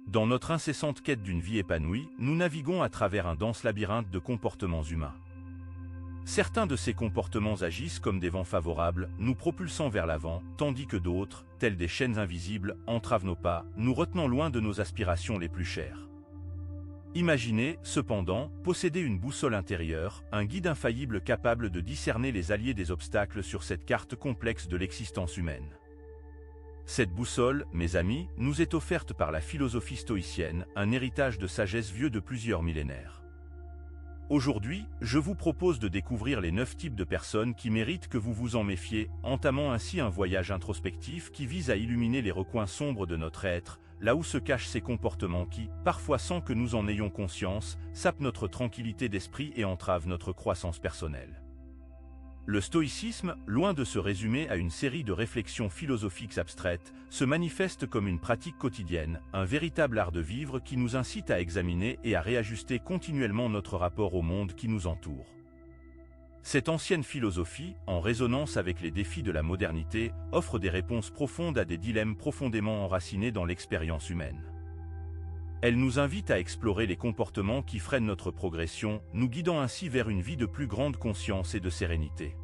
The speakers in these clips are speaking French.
Dans notre incessante quête d'une vie épanouie, nous naviguons à travers un dense labyrinthe de comportements humains. Certains de ces comportements agissent comme des vents favorables, nous propulsant vers l'avant, tandis que d'autres, tels des chaînes invisibles, entravent nos pas, nous retenant loin de nos aspirations les plus chères. Imaginez, cependant, posséder une boussole intérieure, un guide infaillible capable de discerner les alliés des obstacles sur cette carte complexe de l'existence humaine. Cette boussole, mes amis, nous est offerte par la philosophie stoïcienne, un héritage de sagesse vieux de plusieurs millénaires. Aujourd'hui, je vous propose de découvrir les 9 types de personnes qui méritent que vous vous en méfiez, entamant ainsi un voyage introspectif qui vise à illuminer les recoins sombres de notre être, là où se cachent ces comportements qui, parfois sans que nous en ayons conscience, sapent notre tranquillité d'esprit et entravent notre croissance personnelle. Le stoïcisme, loin de se résumer à une série de réflexions philosophiques abstraites, se manifeste comme une pratique quotidienne, un véritable art de vivre qui nous incite à examiner et à réajuster continuellement notre rapport au monde qui nous entoure. Cette ancienne philosophie, en résonance avec les défis de la modernité, offre des réponses profondes à des dilemmes profondément enracinés dans l'expérience humaine. Elle nous invite à explorer les comportements qui freinent notre progression, nous guidant ainsi vers une vie de plus grande conscience et de sérénité.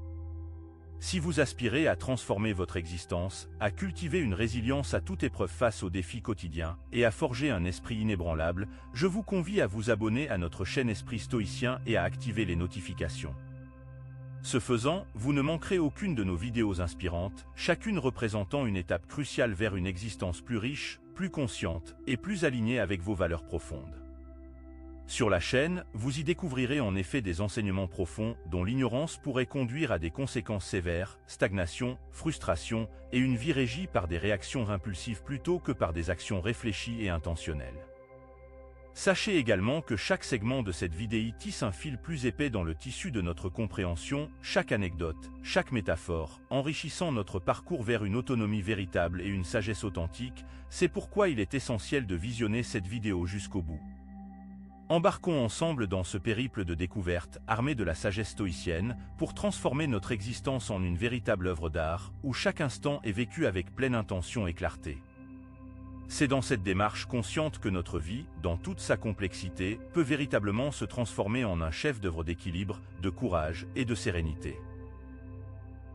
Si vous aspirez à transformer votre existence, à cultiver une résilience à toute épreuve face aux défis quotidiens, et à forger un esprit inébranlable, je vous convie à vous abonner à notre chaîne Esprit Stoïcien et à activer les notifications. Ce faisant, vous ne manquerez aucune de nos vidéos inspirantes, chacune représentant une étape cruciale vers une existence plus riche, plus consciente et plus alignée avec vos valeurs profondes. Sur la chaîne, vous y découvrirez en effet des enseignements profonds dont l'ignorance pourrait conduire à des conséquences sévères, stagnation, frustration et une vie régie par des réactions impulsives plutôt que par des actions réfléchies et intentionnelles. Sachez également que chaque segment de cette vidéo tisse un fil plus épais dans le tissu de notre compréhension, chaque anecdote, chaque métaphore, enrichissant notre parcours vers une autonomie véritable et une sagesse authentique, c'est pourquoi il est essentiel de visionner cette vidéo jusqu'au bout. Embarquons ensemble dans ce périple de découverte, armé de la sagesse stoïcienne, pour transformer notre existence en une véritable œuvre d'art, où chaque instant est vécu avec pleine intention et clarté. C'est dans cette démarche consciente que notre vie, dans toute sa complexité, peut véritablement se transformer en un chef-d'œuvre d'équilibre, de courage et de sérénité.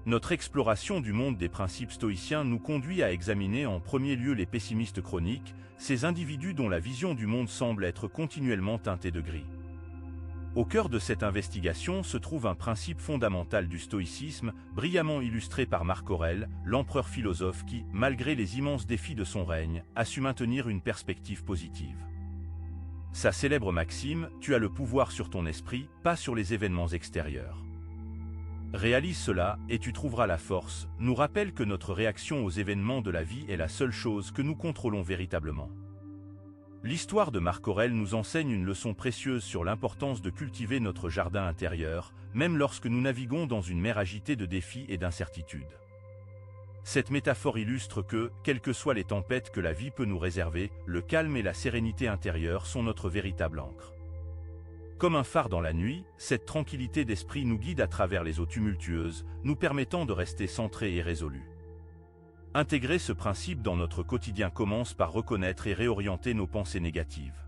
Notre exploration du monde des principes stoïciens nous conduit à examiner en premier lieu les pessimistes chroniques, ces individus dont la vision du monde semble être continuellement teintée de gris. Au cœur de cette investigation se trouve un principe fondamental du stoïcisme, brillamment illustré par Marc Aurèle, l'empereur philosophe qui, malgré les immenses défis de son règne, a su maintenir une perspective positive. Sa célèbre maxime « Tu as le pouvoir sur ton esprit, pas sur les événements extérieurs ». Réalise cela, et tu trouveras la force, nous rappelle que notre réaction aux événements de la vie est la seule chose que nous contrôlons véritablement. L'histoire de Marc Aurèle nous enseigne une leçon précieuse sur l'importance de cultiver notre jardin intérieur, même lorsque nous naviguons dans une mer agitée de défis et d'incertitudes. Cette métaphore illustre que, quelles que soient les tempêtes que la vie peut nous réserver, le calme et la sérénité intérieure sont notre véritable ancre. Comme un phare dans la nuit, cette tranquillité d'esprit nous guide à travers les eaux tumultueuses, nous permettant de rester centrés et résolus. Intégrer ce principe dans notre quotidien commence par reconnaître et réorienter nos pensées négatives.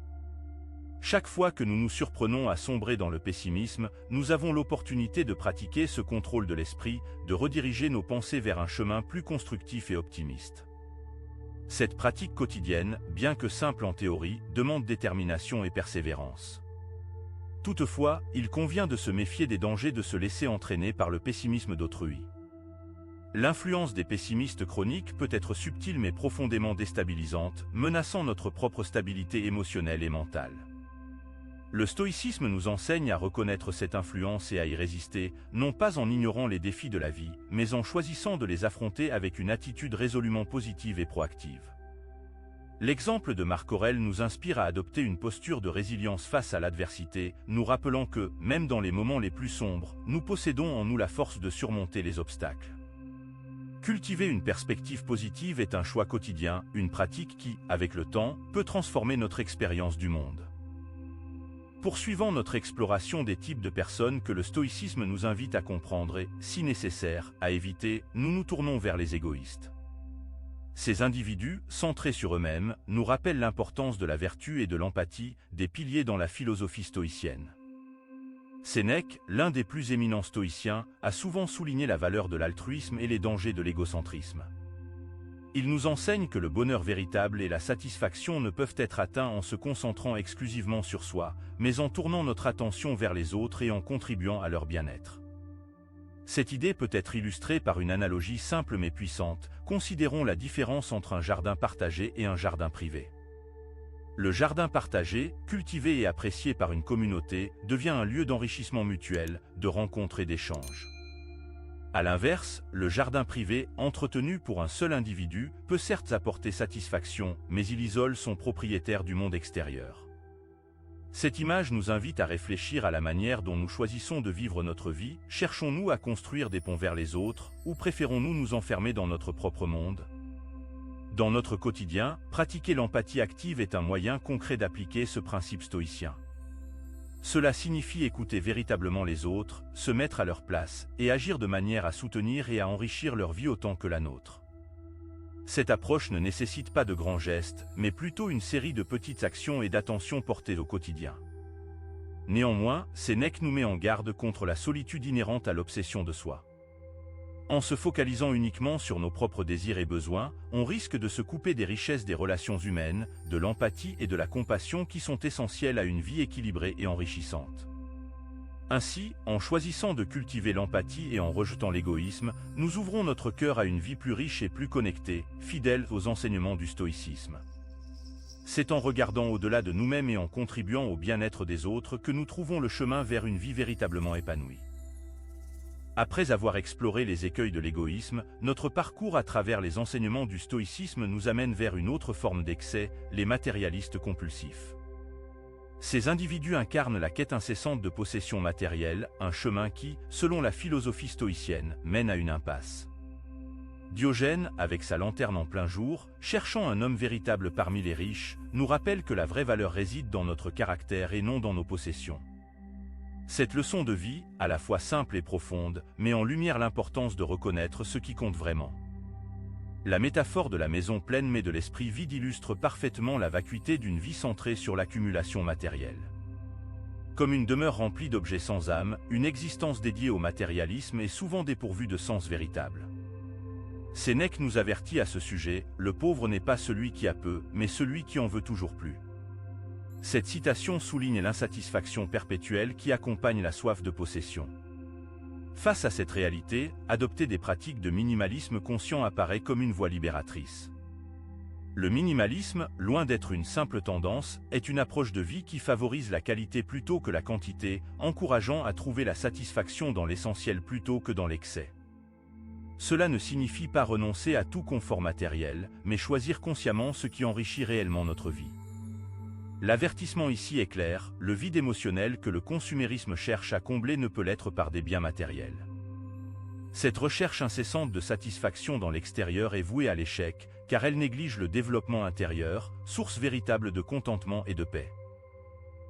Chaque fois que nous nous surprenons à sombrer dans le pessimisme, nous avons l'opportunité de pratiquer ce contrôle de l'esprit, de rediriger nos pensées vers un chemin plus constructif et optimiste. Cette pratique quotidienne, bien que simple en théorie, demande détermination et persévérance. Toutefois, il convient de se méfier des dangers de se laisser entraîner par le pessimisme d'autrui. L'influence des pessimistes chroniques peut être subtile mais profondément déstabilisante, menaçant notre propre stabilité émotionnelle et mentale. Le stoïcisme nous enseigne à reconnaître cette influence et à y résister, non pas en ignorant les défis de la vie, mais en choisissant de les affronter avec une attitude résolument positive et proactive. L'exemple de Marc Aurèle nous inspire à adopter une posture de résilience face à l'adversité, nous rappelant que, même dans les moments les plus sombres, nous possédons en nous la force de surmonter les obstacles. Cultiver une perspective positive est un choix quotidien, une pratique qui, avec le temps, peut transformer notre expérience du monde. Poursuivant notre exploration des types de personnes que le stoïcisme nous invite à comprendre et, si nécessaire, à éviter, nous nous tournons vers les égoïstes. Ces individus, centrés sur eux-mêmes, nous rappellent l'importance de la vertu et de l'empathie, des piliers dans la philosophie stoïcienne. Sénèque, l'un des plus éminents stoïciens, a souvent souligné la valeur de l'altruisme et les dangers de l'égocentrisme. Il nous enseigne que le bonheur véritable et la satisfaction ne peuvent être atteints en se concentrant exclusivement sur soi, mais en tournant notre attention vers les autres et en contribuant à leur bien-être. Cette idée peut être illustrée par une analogie simple mais puissante. Considérons la différence entre un jardin partagé et un jardin privé. Le jardin partagé, cultivé et apprécié par une communauté, devient un lieu d'enrichissement mutuel, de rencontres et d'échanges. A l'inverse, le jardin privé, entretenu pour un seul individu, peut certes apporter satisfaction, mais il isole son propriétaire du monde extérieur. Cette image nous invite à réfléchir à la manière dont nous choisissons de vivre notre vie. Cherchons-nous à construire des ponts vers les autres, ou préférons-nous nous enfermer dans notre propre monde? Dans notre quotidien, pratiquer l'empathie active est un moyen concret d'appliquer ce principe stoïcien. Cela signifie écouter véritablement les autres, se mettre à leur place, et agir de manière à soutenir et à enrichir leur vie autant que la nôtre. Cette approche ne nécessite pas de grands gestes, mais plutôt une série de petites actions et d'attentions portées au quotidien. Néanmoins, Sénèque nous met en garde contre la solitude inhérente à l'obsession de soi. En se focalisant uniquement sur nos propres désirs et besoins, on risque de se couper des richesses des relations humaines, de l'empathie et de la compassion qui sont essentielles à une vie équilibrée et enrichissante. Ainsi, en choisissant de cultiver l'empathie et en rejetant l'égoïsme, nous ouvrons notre cœur à une vie plus riche et plus connectée, fidèle aux enseignements du stoïcisme. C'est en regardant au-delà de nous-mêmes et en contribuant au bien-être des autres que nous trouvons le chemin vers une vie véritablement épanouie. Après avoir exploré les écueils de l'égoïsme, notre parcours à travers les enseignements du stoïcisme nous amène vers une autre forme d'excès, les matérialistes compulsifs. Ces individus incarnent la quête incessante de possessions matérielles, un chemin qui, selon la philosophie stoïcienne, mène à une impasse. Diogène, avec sa lanterne en plein jour, cherchant un homme véritable parmi les riches, nous rappelle que la vraie valeur réside dans notre caractère et non dans nos possessions. Cette leçon de vie, à la fois simple et profonde, met en lumière l'importance de reconnaître ce qui compte vraiment. La métaphore de la maison pleine mais de l'esprit vide illustre parfaitement la vacuité d'une vie centrée sur l'accumulation matérielle. Comme une demeure remplie d'objets sans âme, une existence dédiée au matérialisme est souvent dépourvue de sens véritable. Sénèque nous avertit à ce sujet, le pauvre n'est pas celui qui a peu, mais celui qui en veut toujours plus. Cette citation souligne l'insatisfaction perpétuelle qui accompagne la soif de possession. Face à cette réalité, adopter des pratiques de minimalisme conscient apparaît comme une voie libératrice. Le minimalisme, loin d'être une simple tendance, est une approche de vie qui favorise la qualité plutôt que la quantité, encourageant à trouver la satisfaction dans l'essentiel plutôt que dans l'excès. Cela ne signifie pas renoncer à tout confort matériel, mais choisir consciemment ce qui enrichit réellement notre vie. L'avertissement ici est clair, le vide émotionnel que le consumérisme cherche à combler ne peut l'être par des biens matériels. Cette recherche incessante de satisfaction dans l'extérieur est vouée à l'échec, car elle néglige le développement intérieur, source véritable de contentement et de paix.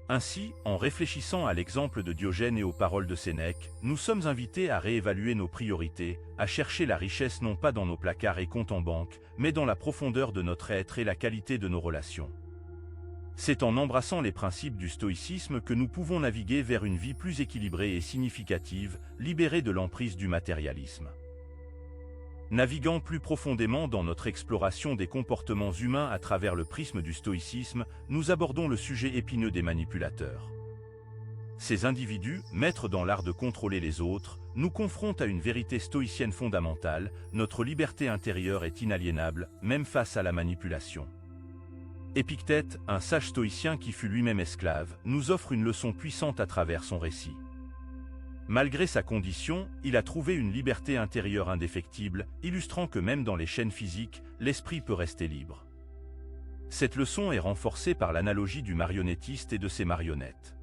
Ainsi, en réfléchissant à l'exemple de Diogène et aux paroles de Sénèque, nous sommes invités à réévaluer nos priorités, à chercher la richesse non pas dans nos placards et comptes en banque, mais dans la profondeur de notre être et la qualité de nos relations. C'est en embrassant les principes du stoïcisme que nous pouvons naviguer vers une vie plus équilibrée et significative, libérée de l'emprise du matérialisme. Naviguant plus profondément dans notre exploration des comportements humains à travers le prisme du stoïcisme, nous abordons le sujet épineux des manipulateurs. Ces individus, maîtres dans l'art de contrôler les autres, nous confrontent à une vérité stoïcienne fondamentale, notre liberté intérieure est inaliénable, même face à la manipulation. Épictète, un sage stoïcien qui fut lui-même esclave, nous offre une leçon puissante à travers son récit. Malgré sa condition, il a trouvé une liberté intérieure indéfectible, illustrant que même dans les chaînes physiques, l'esprit peut rester libre. Cette leçon est renforcée par l'analogie du marionnettiste et de ses marionnettes.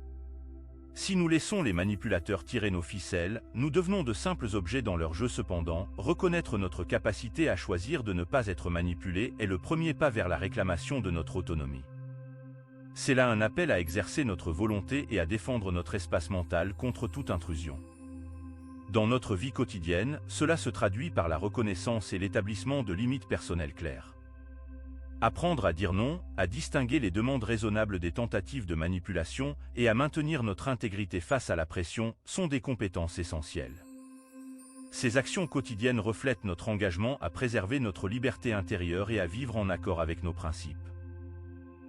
Si nous laissons les manipulateurs tirer nos ficelles, nous devenons de simples objets dans leur jeu. Cependant, reconnaître notre capacité à choisir de ne pas être manipulés est le premier pas vers la réclamation de notre autonomie. C'est là un appel à exercer notre volonté et à défendre notre espace mental contre toute intrusion. Dans notre vie quotidienne, cela se traduit par la reconnaissance et l'établissement de limites personnelles claires. Apprendre à dire non, à distinguer les demandes raisonnables des tentatives de manipulation et à maintenir notre intégrité face à la pression sont des compétences essentielles. Ces actions quotidiennes reflètent notre engagement à préserver notre liberté intérieure et à vivre en accord avec nos principes.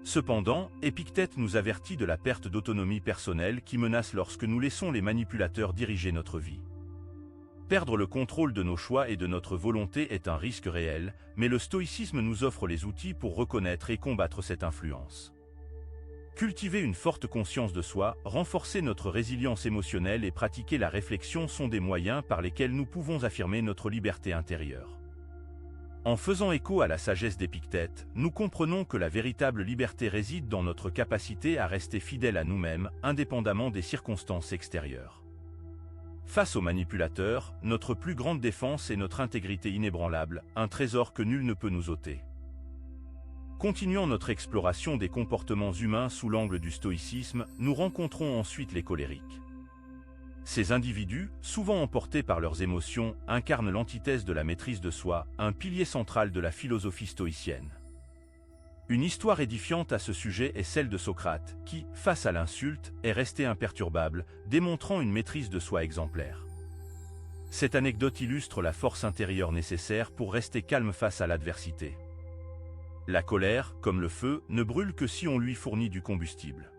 Cependant, Épictète nous avertit de la perte d'autonomie personnelle qui menace lorsque nous laissons les manipulateurs diriger notre vie. Perdre le contrôle de nos choix et de notre volonté est un risque réel, mais le stoïcisme nous offre les outils pour reconnaître et combattre cette influence. Cultiver une forte conscience de soi, renforcer notre résilience émotionnelle et pratiquer la réflexion sont des moyens par lesquels nous pouvons affirmer notre liberté intérieure. En faisant écho à la sagesse d'Épictète, nous comprenons que la véritable liberté réside dans notre capacité à rester fidèles à nous-mêmes, indépendamment des circonstances extérieures. Face aux manipulateurs, notre plus grande défense est notre intégrité inébranlable, un trésor que nul ne peut nous ôter. Continuant notre exploration des comportements humains sous l'angle du stoïcisme, nous rencontrons ensuite les colériques. Ces individus, souvent emportés par leurs émotions, incarnent l'antithèse de la maîtrise de soi, un pilier central de la philosophie stoïcienne. Une histoire édifiante à ce sujet est celle de Socrate, qui, face à l'insulte, est resté imperturbable, démontrant une maîtrise de soi exemplaire. Cette anecdote illustre la force intérieure nécessaire pour rester calme face à l'adversité. La colère, comme le feu, ne brûle que si on lui fournit du combustible.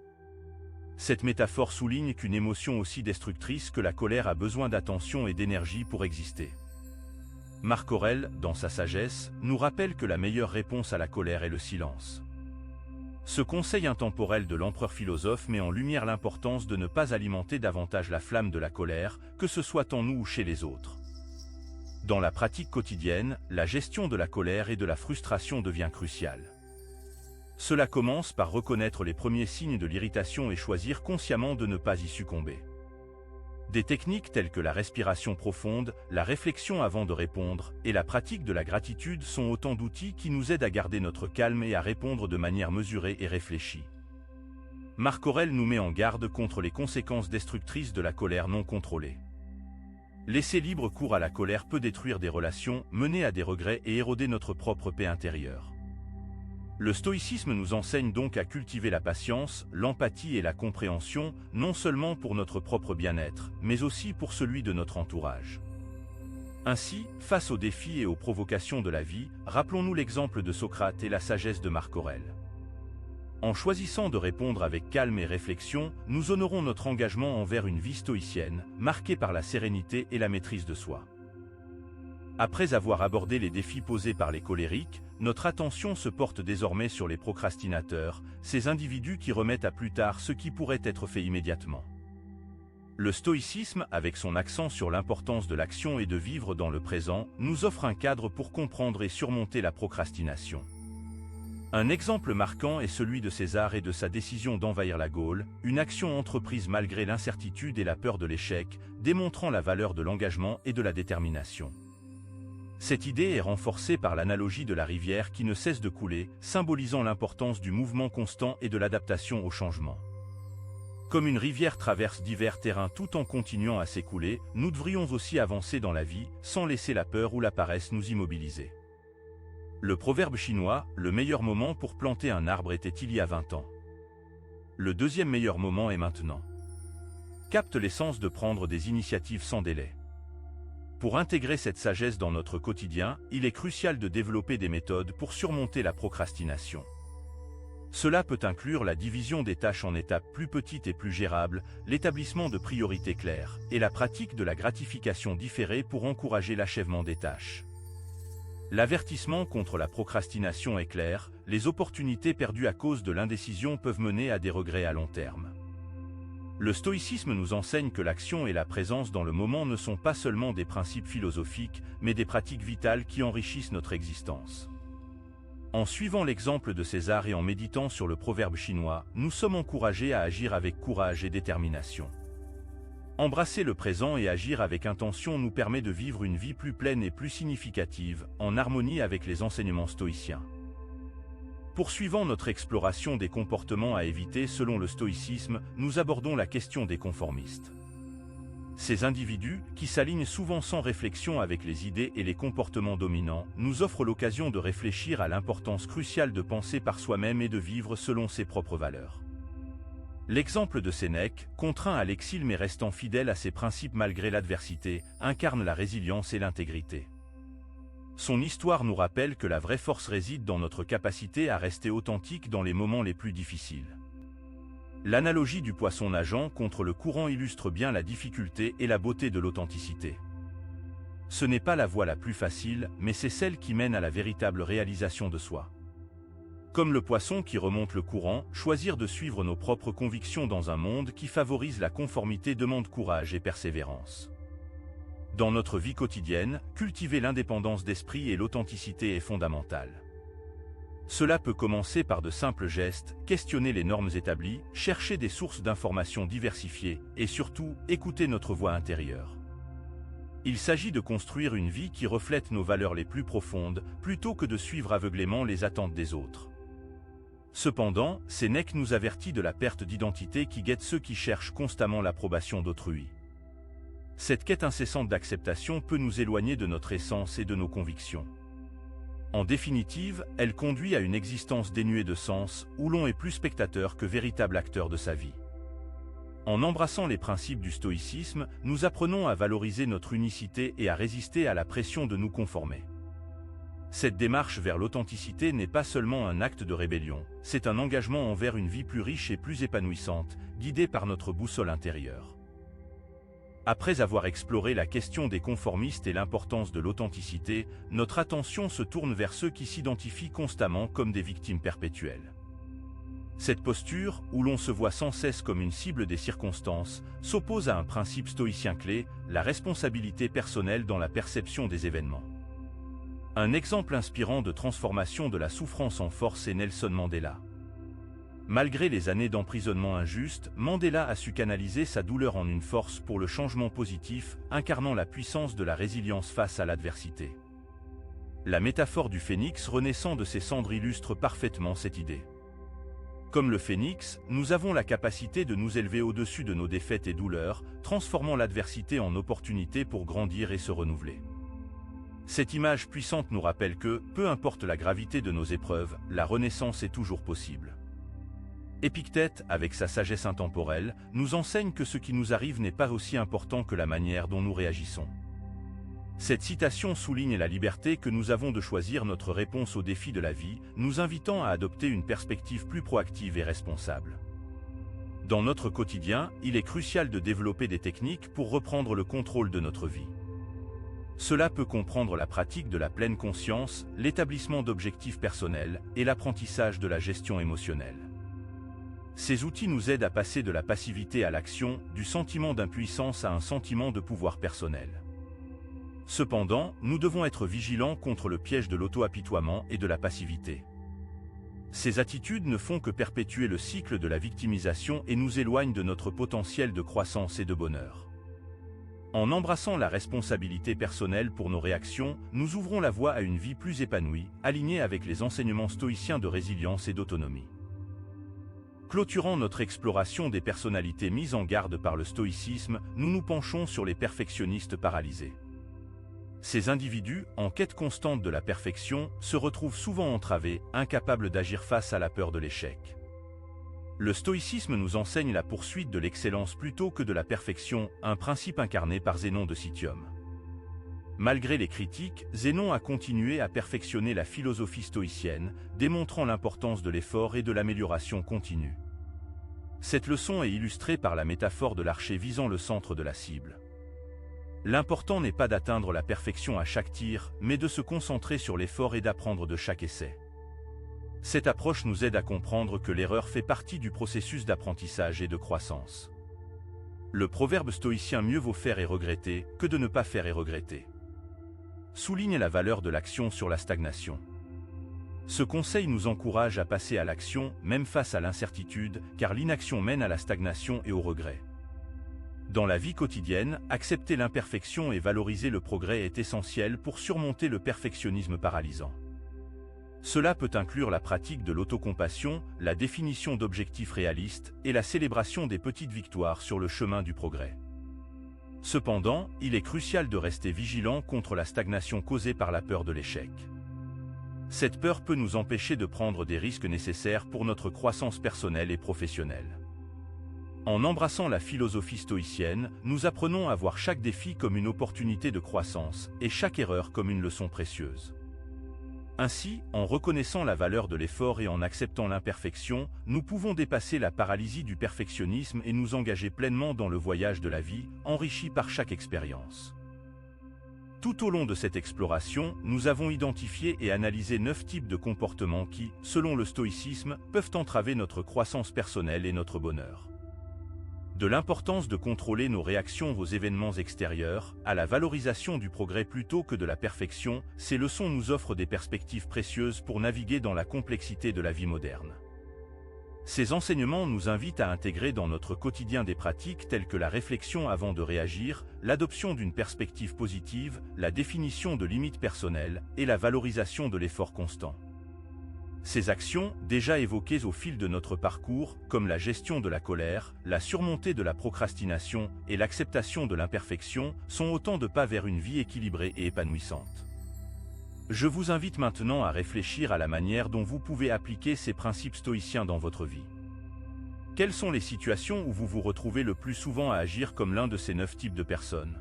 Cette métaphore souligne qu'une émotion aussi destructrice que la colère a besoin d'attention et d'énergie pour exister. Marc Aurèle, dans sa sagesse, nous rappelle que la meilleure réponse à la colère est le silence. Ce conseil intemporel de l'empereur philosophe met en lumière l'importance de ne pas alimenter davantage la flamme de la colère, que ce soit en nous ou chez les autres. Dans la pratique quotidienne, la gestion de la colère et de la frustration devient cruciale. Cela commence par reconnaître les premiers signes de l'irritation et choisir consciemment de ne pas y succomber. Des techniques telles que la respiration profonde, la réflexion avant de répondre et la pratique de la gratitude sont autant d'outils qui nous aident à garder notre calme et à répondre de manière mesurée et réfléchie. Marc Aurèle nous met en garde contre les conséquences destructrices de la colère non contrôlée. Laisser libre cours à la colère peut détruire des relations, mener à des regrets et éroder notre propre paix intérieure. Le stoïcisme nous enseigne donc à cultiver la patience, l'empathie et la compréhension, non seulement pour notre propre bien-être, mais aussi pour celui de notre entourage. Ainsi, face aux défis et aux provocations de la vie, rappelons-nous l'exemple de Socrate et la sagesse de Marc Aurèle. En choisissant de répondre avec calme et réflexion, nous honorons notre engagement envers une vie stoïcienne, marquée par la sérénité et la maîtrise de soi. Après avoir abordé les défis posés par les colériques, notre attention se porte désormais sur les procrastinateurs, ces individus qui remettent à plus tard ce qui pourrait être fait immédiatement. Le stoïcisme, avec son accent sur l'importance de l'action et de vivre dans le présent, nous offre un cadre pour comprendre et surmonter la procrastination. Un exemple marquant est celui de César et de sa décision d'envahir la Gaule, une action entreprise malgré l'incertitude et la peur de l'échec, démontrant la valeur de l'engagement et de la détermination. Cette idée est renforcée par l'analogie de la rivière qui ne cesse de couler, symbolisant l'importance du mouvement constant et de l'adaptation au changement. Comme une rivière traverse divers terrains tout en continuant à s'écouler, nous devrions aussi avancer dans la vie, sans laisser la peur ou la paresse nous immobiliser. Le proverbe chinois, le meilleur moment pour planter un arbre était il y a 20 ans. Le deuxième meilleur moment est maintenant. Capte l'essence de prendre des initiatives sans délai. Pour intégrer cette sagesse dans notre quotidien, il est crucial de développer des méthodes pour surmonter la procrastination. Cela peut inclure la division des tâches en étapes plus petites et plus gérables, l'établissement de priorités claires, et la pratique de la gratification différée pour encourager l'achèvement des tâches. L'avertissement contre la procrastination est clair, les opportunités perdues à cause de l'indécision peuvent mener à des regrets à long terme. Le stoïcisme nous enseigne que l'action et la présence dans le moment ne sont pas seulement des principes philosophiques, mais des pratiques vitales qui enrichissent notre existence. En suivant l'exemple de César et en méditant sur le proverbe chinois, nous sommes encouragés à agir avec courage et détermination. Embrasser le présent et agir avec intention nous permet de vivre une vie plus pleine et plus significative, en harmonie avec les enseignements stoïciens. Poursuivant notre exploration des comportements à éviter selon le stoïcisme, nous abordons la question des conformistes. Ces individus, qui s'alignent souvent sans réflexion avec les idées et les comportements dominants, nous offrent l'occasion de réfléchir à l'importance cruciale de penser par soi-même et de vivre selon ses propres valeurs. L'exemple de Sénèque, contraint à l'exil mais restant fidèle à ses principes malgré l'adversité, incarne la résilience et l'intégrité. Son histoire nous rappelle que la vraie force réside dans notre capacité à rester authentique dans les moments les plus difficiles. L'analogie du poisson nageant contre le courant illustre bien la difficulté et la beauté de l'authenticité. Ce n'est pas la voie la plus facile, mais c'est celle qui mène à la véritable réalisation de soi. Comme le poisson qui remonte le courant, choisir de suivre nos propres convictions dans un monde qui favorise la conformité demande courage et persévérance. Dans notre vie quotidienne, cultiver l'indépendance d'esprit et l'authenticité est fondamental. Cela peut commencer par de simples gestes, questionner les normes établies, chercher des sources d'informations diversifiées et surtout, écouter notre voix intérieure. Il s'agit de construire une vie qui reflète nos valeurs les plus profondes, plutôt que de suivre aveuglément les attentes des autres. Cependant, Sénèque nous avertit de la perte d'identité qui guette ceux qui cherchent constamment l'approbation d'autrui. Cette quête incessante d'acceptation peut nous éloigner de notre essence et de nos convictions. En définitive, elle conduit à une existence dénuée de sens, où l'on est plus spectateur que véritable acteur de sa vie. En embrassant les principes du stoïcisme, nous apprenons à valoriser notre unicité et à résister à la pression de nous conformer. Cette démarche vers l'authenticité n'est pas seulement un acte de rébellion, c'est un engagement envers une vie plus riche et plus épanouissante, guidée par notre boussole intérieure. Après avoir exploré la question des conformistes et l'importance de l'authenticité, notre attention se tourne vers ceux qui s'identifient constamment comme des victimes perpétuelles. Cette posture, où l'on se voit sans cesse comme une cible des circonstances, s'oppose à un principe stoïcien clé, la responsabilité personnelle dans la perception des événements. Un exemple inspirant de transformation de la souffrance en force est Nelson Mandela. Malgré les années d'emprisonnement injuste, Mandela a su canaliser sa douleur en une force pour le changement positif, incarnant la puissance de la résilience face à l'adversité. La métaphore du phénix renaissant de ses cendres illustre parfaitement cette idée. Comme le phénix, nous avons la capacité de nous élever au-dessus de nos défaites et douleurs, transformant l'adversité en opportunité pour grandir et se renouveler. Cette image puissante nous rappelle que, peu importe la gravité de nos épreuves, la renaissance est toujours possible. Épictète, avec sa sagesse intemporelle, nous enseigne que ce qui nous arrive n'est pas aussi important que la manière dont nous réagissons. Cette citation souligne la liberté que nous avons de choisir notre réponse aux défis de la vie, nous invitant à adopter une perspective plus proactive et responsable. Dans notre quotidien, il est crucial de développer des techniques pour reprendre le contrôle de notre vie. Cela peut comprendre la pratique de la pleine conscience, l'établissement d'objectifs personnels et l'apprentissage de la gestion émotionnelle. Ces outils nous aident à passer de la passivité à l'action, du sentiment d'impuissance à un sentiment de pouvoir personnel. Cependant, nous devons être vigilants contre le piège de l'auto-apitoiement et de la passivité. Ces attitudes ne font que perpétuer le cycle de la victimisation et nous éloignent de notre potentiel de croissance et de bonheur. En embrassant la responsabilité personnelle pour nos réactions, nous ouvrons la voie à une vie plus épanouie, alignée avec les enseignements stoïciens de résilience et d'autonomie. Clôturant notre exploration des personnalités mises en garde par le stoïcisme, nous nous penchons sur les perfectionnistes paralysés. Ces individus, en quête constante de la perfection, se retrouvent souvent entravés, incapables d'agir face à la peur de l'échec. Le stoïcisme nous enseigne la poursuite de l'excellence plutôt que de la perfection, un principe incarné par Zénon de Citium. Malgré les critiques, Zénon a continué à perfectionner la philosophie stoïcienne, démontrant l'importance de l'effort et de l'amélioration continue. Cette leçon est illustrée par la métaphore de l'archer visant le centre de la cible. L'important n'est pas d'atteindre la perfection à chaque tir, mais de se concentrer sur l'effort et d'apprendre de chaque essai. Cette approche nous aide à comprendre que l'erreur fait partie du processus d'apprentissage et de croissance. Le proverbe stoïcien « mieux vaut faire et regretter que de ne pas faire et regretter » souligne la valeur de l'action sur la stagnation. Ce conseil nous encourage à passer à l'action, même face à l'incertitude, car l'inaction mène à la stagnation et au regret. Dans la vie quotidienne, accepter l'imperfection et valoriser le progrès est essentiel pour surmonter le perfectionnisme paralysant. Cela peut inclure la pratique de l'autocompassion, la définition d'objectifs réalistes et la célébration des petites victoires sur le chemin du progrès. Cependant, il est crucial de rester vigilant contre la stagnation causée par la peur de l'échec. Cette peur peut nous empêcher de prendre des risques nécessaires pour notre croissance personnelle et professionnelle. En embrassant la philosophie stoïcienne, nous apprenons à voir chaque défi comme une opportunité de croissance et chaque erreur comme une leçon précieuse. Ainsi, en reconnaissant la valeur de l'effort et en acceptant l'imperfection, nous pouvons dépasser la paralysie du perfectionnisme et nous engager pleinement dans le voyage de la vie, enrichi par chaque expérience. Tout au long de cette exploration, nous avons identifié et analysé 9 types de comportements qui, selon le stoïcisme, peuvent entraver notre croissance personnelle et notre bonheur. De l'importance de contrôler nos réactions aux événements extérieurs, à la valorisation du progrès plutôt que de la perfection, ces leçons nous offrent des perspectives précieuses pour naviguer dans la complexité de la vie moderne. Ces enseignements nous invitent à intégrer dans notre quotidien des pratiques telles que la réflexion avant de réagir, l'adoption d'une perspective positive, la définition de limites personnelles et la valorisation de l'effort constant. Ces actions, déjà évoquées au fil de notre parcours, comme la gestion de la colère, la surmontée de la procrastination et l'acceptation de l'imperfection, sont autant de pas vers une vie équilibrée et épanouissante. Je vous invite maintenant à réfléchir à la manière dont vous pouvez appliquer ces principes stoïciens dans votre vie. Quelles sont les situations où vous vous retrouvez le plus souvent à agir comme l'un de ces 9 types de personnes ?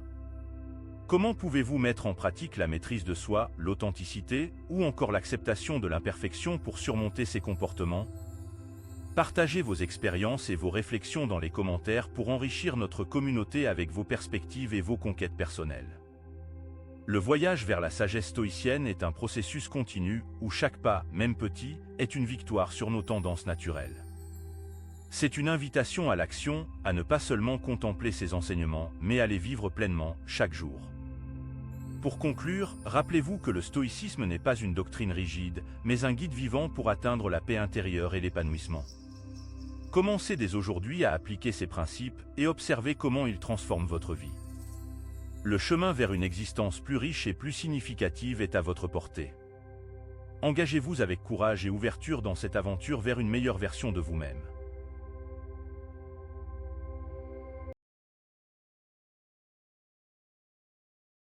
Comment pouvez-vous mettre en pratique la maîtrise de soi, l'authenticité, ou encore l'acceptation de l'imperfection pour surmonter ces comportements ? Partagez vos expériences et vos réflexions dans les commentaires pour enrichir notre communauté avec vos perspectives et vos conquêtes personnelles. Le voyage vers la sagesse stoïcienne est un processus continu, où chaque pas, même petit, est une victoire sur nos tendances naturelles. C'est une invitation à l'action, à ne pas seulement contempler ces enseignements, mais à les vivre pleinement, chaque jour. Pour conclure, rappelez-vous que le stoïcisme n'est pas une doctrine rigide, mais un guide vivant pour atteindre la paix intérieure et l'épanouissement. Commencez dès aujourd'hui à appliquer ces principes et observez comment ils transforment votre vie. Le chemin vers une existence plus riche et plus significative est à votre portée. Engagez-vous avec courage et ouverture dans cette aventure vers une meilleure version de vous-même.